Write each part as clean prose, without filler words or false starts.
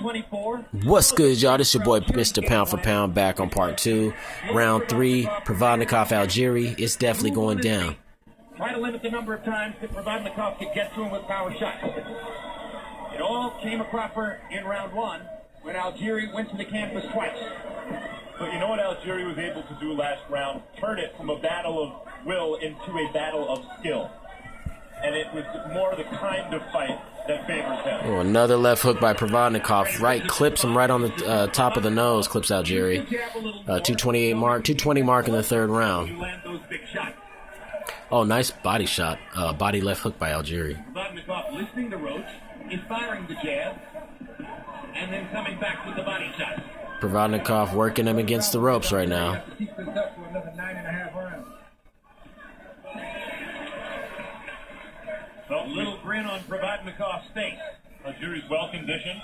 224. What's good, y'all? This your boy, Mr. Pound for Pound, back on part 2. Round 3, Provodnikov, Algieri. It's definitely going down. Try to limit the number of times that Provodnikov could get to him with power shots. It all came a cropper in round 1 when Algieri went to the canvas twice. But you know what Algieri was able to do last round? Turn it from a battle of will into a battle of skill. And it was more the kind of fight that favors him. Oh, another left hook by Provodnikov. Right, clips him right on the top of the nose, clips Algieri. 228 mark, 220 mark in the third round. Oh, nice body shot. Body left hook by Algieri. Provodnikov listening to Roach, is firing the jab, and then coming back with the body shot. Provodnikov working him against the ropes right now. A little grin on Provodnikov's face. Algieri's well conditioned,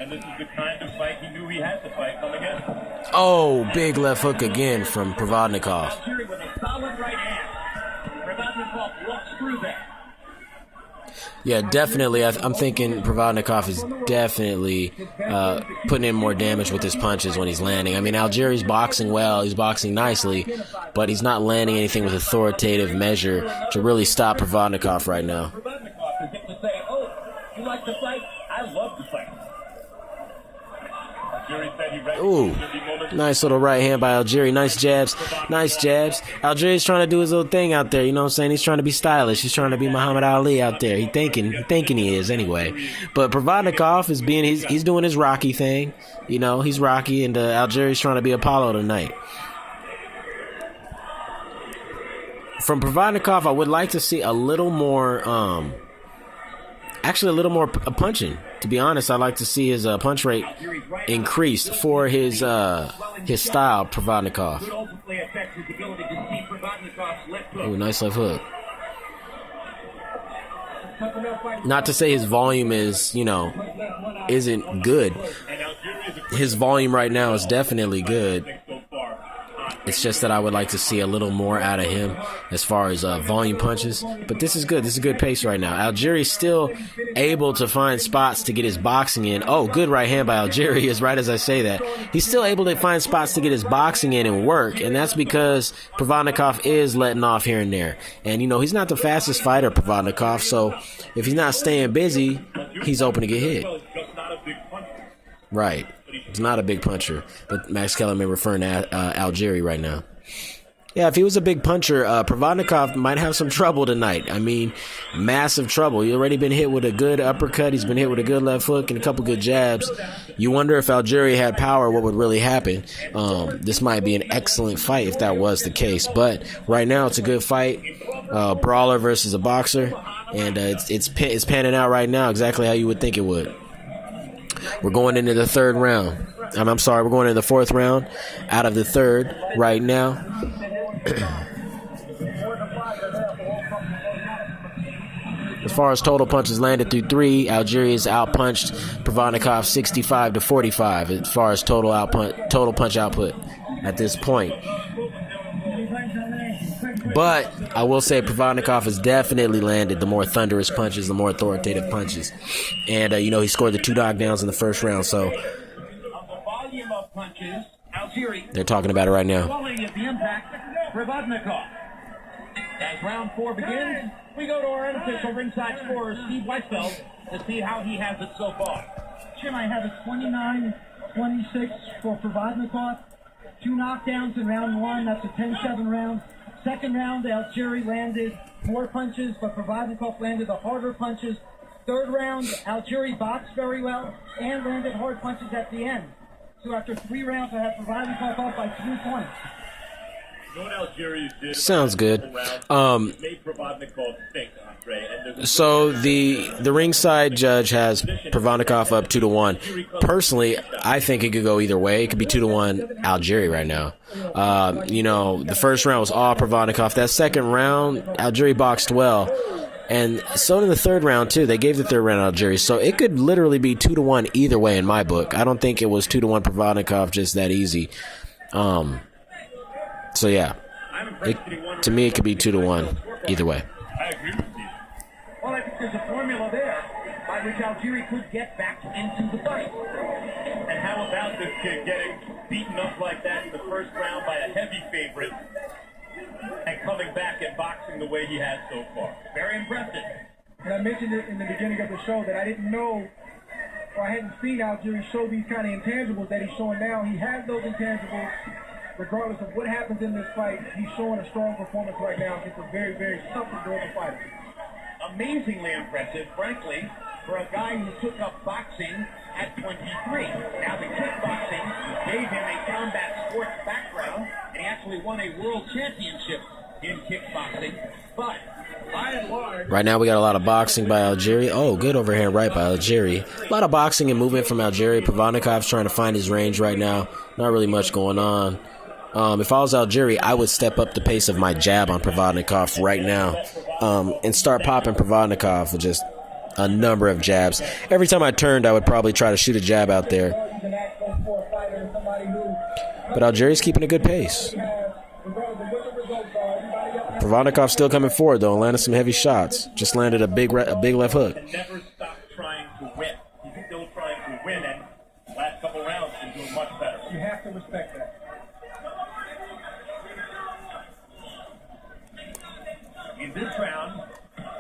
and this is the kind of fight he knew he had to fight coming in. Oh, big left hook again from Provodnikov. Algieri with a solid right hand. Provodnikov walks through that. Yeah, definitely. I'm thinking Provodnikov is definitely putting in more damage with his punches when he's landing. I mean, Algieri's boxing well. He's boxing nicely, but he's not landing anything with authoritative measure to really stop Provodnikov right now. Provodnikov is able to say, "Oh, you like to fight? I love to fight." Algieri said he recognized Ooh, nice little right hand by Algieri. Nice jabs. Nice jabs. Algieri's trying to do his little thing out there. You know what I'm saying? He's trying to be stylish. He's trying to be Muhammad Ali out there. He thinking he is anyway. But Provodnikov is being he's doing his Rocky thing. You know, he's Rocky, and Algieri's trying to be Apollo tonight. From Provodnikov, I would like to see a little more, actually a little more punching. To be honest, I'd like to see his punch rate increased for his style, Provodnikov. Ooh, nice left hook. Not to say his volume is, isn't good. His volume right now is definitely good. It's just that I would like to see a little more out of him as far as volume punches. But this is good. This is a good pace right now. Algieri's still able to find spots to get his boxing in. Oh, good right hand by Algieri, is right as I say that. He's still able to find spots to get his boxing in and work. And that's because Provodnikov is letting off here and there. And, he's not the fastest fighter, Provodnikov. So if he's not staying busy, he's open to get hit. Right. He's not a big puncher, but Max Kellerman referring to Algieri right now. Yeah, if he was a big puncher, Provodnikov might have some trouble tonight. I mean, massive trouble. He's already been hit with a good uppercut. He's been hit with a good left hook and a couple good jabs. You wonder if Algieri had power, what would really happen. This might be an excellent fight if that was the case. But right now, it's a good fight. Brawler versus a boxer, and it's panning out right now exactly how you would think it would. We're going into the third round. I'm sorry, we're going into the fourth round out of the third right now. As far as total punches landed through 3, Algieri has outpunched Provodnikov 65-45 as far as total punch output at this point. But I will say Provodnikov has definitely landed the more thunderous punches, the more authoritative punches. And, he scored the 2 knockdowns in the first round. So they're talking about it right now. As round 4 begins, we go to our unofficial ringside scorer, Steve Weisfeld, to see how he has it so far. Jim, I have a 29-26 for Provodnikov. 2 knockdowns in round 1. That's a 10-7 round. Second round, Algieri landed more punches, but Provodnikov landed the harder punches. Third round, Algieri boxed very well and landed hard punches at the end. So after 3 rounds, I have Provodnikov up by 3 points. Sounds good. So the ringside judge has Provodnikov up 2-1. Personally, I think it could go either way. It could be 2-1 Algieri right now. The first round was all Provodnikov. That second round, Algieri boxed well. And so in the third round, too. They gave the third round to Algieri. So it could literally be 2-1 either way in my book. I don't think it was 2-1 Provodnikov just that easy. So, yeah. To me, it could be 2-1 either way. I agree with you. Well, I think there's a formula there. By which Algieri could get back into the fight. And how about this kid getting beaten up like that in the first round by a heavy favorite and coming back and boxing the way he has so far? Very impressive. And I mentioned it in the beginning of the show that I didn't know, or I hadn't seen Algieri show these kind of intangibles that he's showing now. He has those intangibles. Regardless of what happens in this fight, he's showing a strong performance right now against a very, very tough and durable fighter. Amazingly impressive, frankly, for a guy who took up boxing at 23. Now, the kickboxing gave him a combat sports background, and he actually won a world championship in kickboxing. But, by and large... Right now we got a lot of boxing by Algieri. Oh, good overhand right by Algieri. A lot of boxing and movement from Algieri. Provodnikov's trying to find his range right now. Not really much going on. If I was Algieri, I would step up the pace of my jab on Provodnikov right now and start popping Provodnikov with just a number of jabs. Every time I turned, I would probably try to shoot a jab out there. But Algieri's keeping a good pace. Provodnikov's still coming forward, though, and landed some heavy shots. Just landed a big left hook. And never stop trying to win. He's still trying to win, and last couple rounds he's doing much better. You have to respect that. In this round,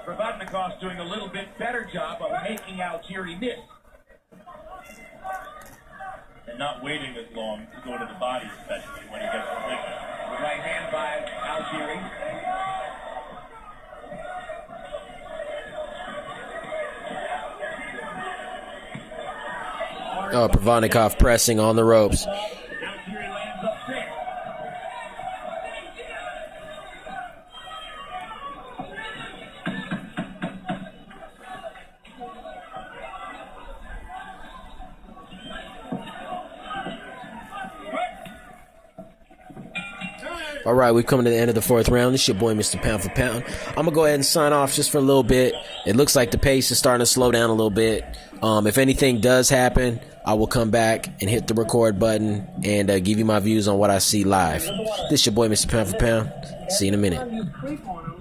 Provodnikov's doing a little bit better job of making Algieri miss. And not waiting as long to go to the body, especially when he gets position. The right hand by Algieri. Oh, Provodnikov pressing on the ropes. Algieri lands upstairs. All right, we've come to the end of the fourth round. This is your boy, Mr. Pound for Pound. I'm going to go ahead and sign off just for a little bit. It looks like the pace is starting to slow down a little bit. If anything does happen, I will come back and hit the record button and give you my views on what I see live. This is your boy, Mr. Pound for Pound. See you in a minute.